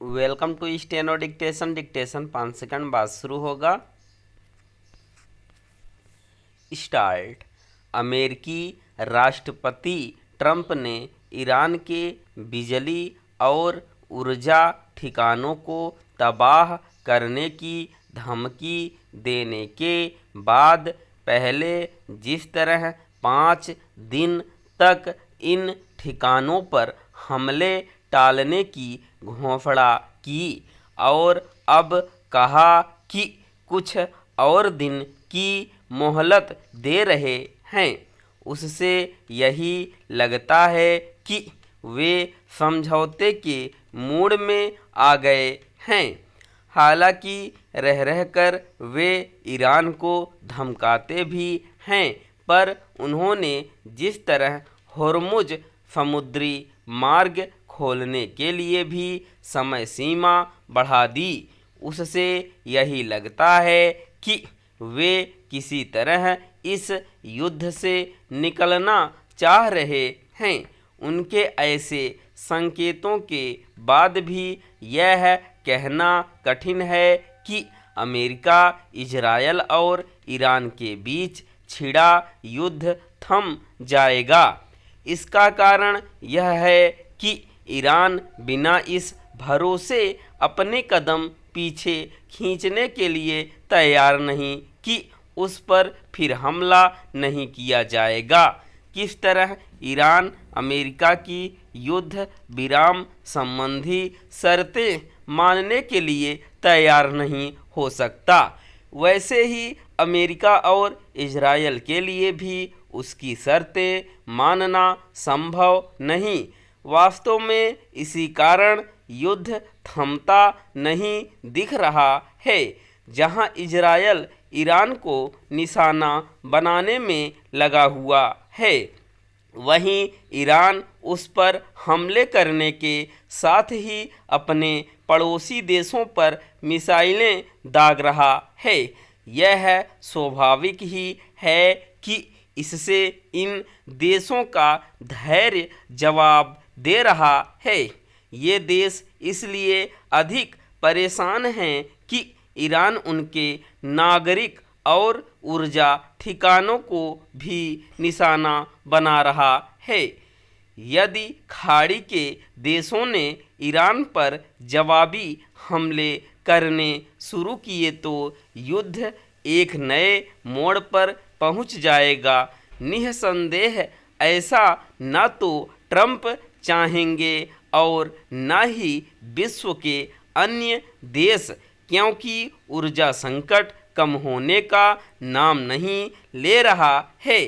Welcome to steno dictation. Dictation 5 second बाद शुरू होगा। स्टार्ट। अमेरिकी राष्ट्रपति ट्रंप ने ईरान के बिजली और ऊर्जा ठिकानों को तबाह करने की धमकी देने के बाद पहले जिस तरह 5 दिन तक इन ठिकानों पर हमले टालने की घोषणा की और अब कहा कि कुछ और दिन की मोहलत दे रहे हैं, उससे यही लगता है कि वे समझौते के मूड में आ गए हैं। हालांकि रह रहकर वे ईरान को धमकाते भी हैं, पर उन्होंने जिस तरह होर्मुज समुद्री मार्ग खोलने के लिए भी समय सीमा बढ़ा दी, उससे यही लगता है कि वे किसी तरह इस युद्ध से निकलना चाह रहे हैं। उनके ऐसे संकेतों के बाद भी यह कहना कठिन है कि अमेरिका, इजरायल और ईरान के बीच छिड़ा युद्ध थम जाएगा। इसका कारण यह है कि ईरान बिना इस भरोसे अपने कदम पीछे खींचने के लिए तैयार नहीं कि उस पर फिर हमला नहीं किया जाएगा। किस तरह ईरान अमेरिका की युद्ध विराम संबंधी शर्तें मानने के लिए तैयार नहीं हो सकता, वैसे ही अमेरिका और इजरायल के लिए भी उसकी शर्तें मानना संभव नहीं। वास्तव में इसी कारण युद्ध थमता नहीं दिख रहा है। जहां इजरायल ईरान को निशाना बनाने में लगा हुआ है, वहीं ईरान उस पर हमले करने के साथ ही अपने पड़ोसी देशों पर मिसाइलें दाग रहा है। यह स्वाभाविक ही है कि इससे इन देशों का धैर्य जवाब दे रहा है। ये देश इसलिए अधिक परेशान हैं कि ईरान उनके नागरिक और ऊर्जा ठिकानों को भी निशाना बना रहा है। यदि खाड़ी के देशों ने ईरान पर जवाबी हमले करने शुरू किए तो युद्ध एक नए मोड़ पर पहुंच जाएगा। निःसंदेह ऐसा न तो ट्रंप चाहेंगे और न ही विश्व के अन्य देश, क्योंकि ऊर्जा संकट कम होने का नाम नहीं ले रहा है।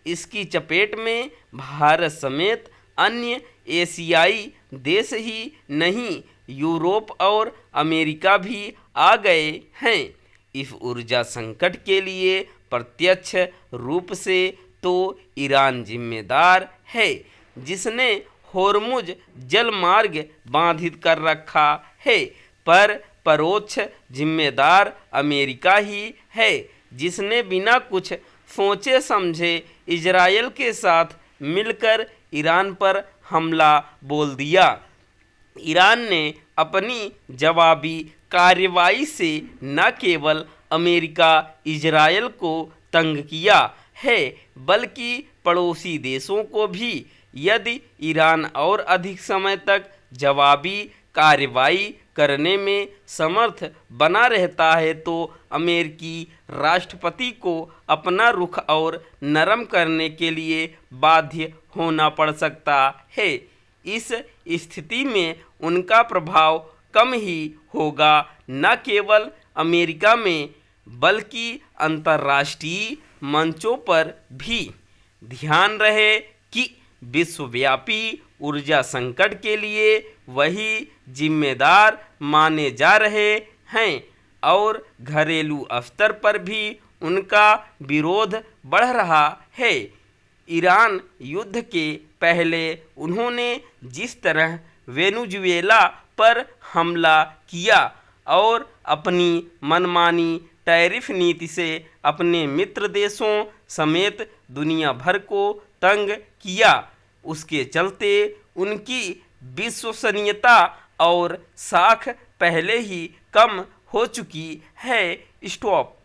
इसकी चपेट में भारत समेत अन्य एशियाई देश ही नहीं, यूरोप और अमेरिका भी आ गए हैं। इस ऊर्जा संकट के लिए प्रत्यक्ष रूप से तो ईरान जिम्मेदार है, जिसने होर्मुज जल मार्ग बाधित कर रखा है, पर परोक्ष जिम्मेदार अमेरिका ही है, जिसने बिना कुछ सोचे समझे इजरायल के साथ मिलकर ईरान पर हमला बोल दिया। ईरान ने अपनी जवाबी कार्रवाई से न केवल अमेरिका, इजरायल को तंग किया है, बल्कि पड़ोसी देशों को भी। यदि ईरान और अधिक समय तक जवाबी कार्रवाई करने में समर्थ बना रहता है तो अमेरिकी राष्ट्रपति को अपना रुख और नरम करने के लिए बाध्य होना पड़ सकता है। इस स्थिति में उनका प्रभाव कम ही होगा, न केवल अमेरिका में बल्कि अंतर्राष्ट्रीय मंचों पर भी। ध्यान रहे कि विश्वव्यापी ऊर्जा संकट के लिए वही जिम्मेदार माने जा रहे हैं और घरेलू स्तर पर भी उनका विरोध बढ़ रहा है। ईरान युद्ध के पहले उन्होंने जिस तरह वेनेजुएला पर हमला किया और अपनी मनमानी टैरिफ नीति से अपने मित्र देशों समेत दुनिया भर को तंग किया, उसके चलते उनकी विश्वसनीयता और साख पहले ही कम हो चुकी है। स्टॉप।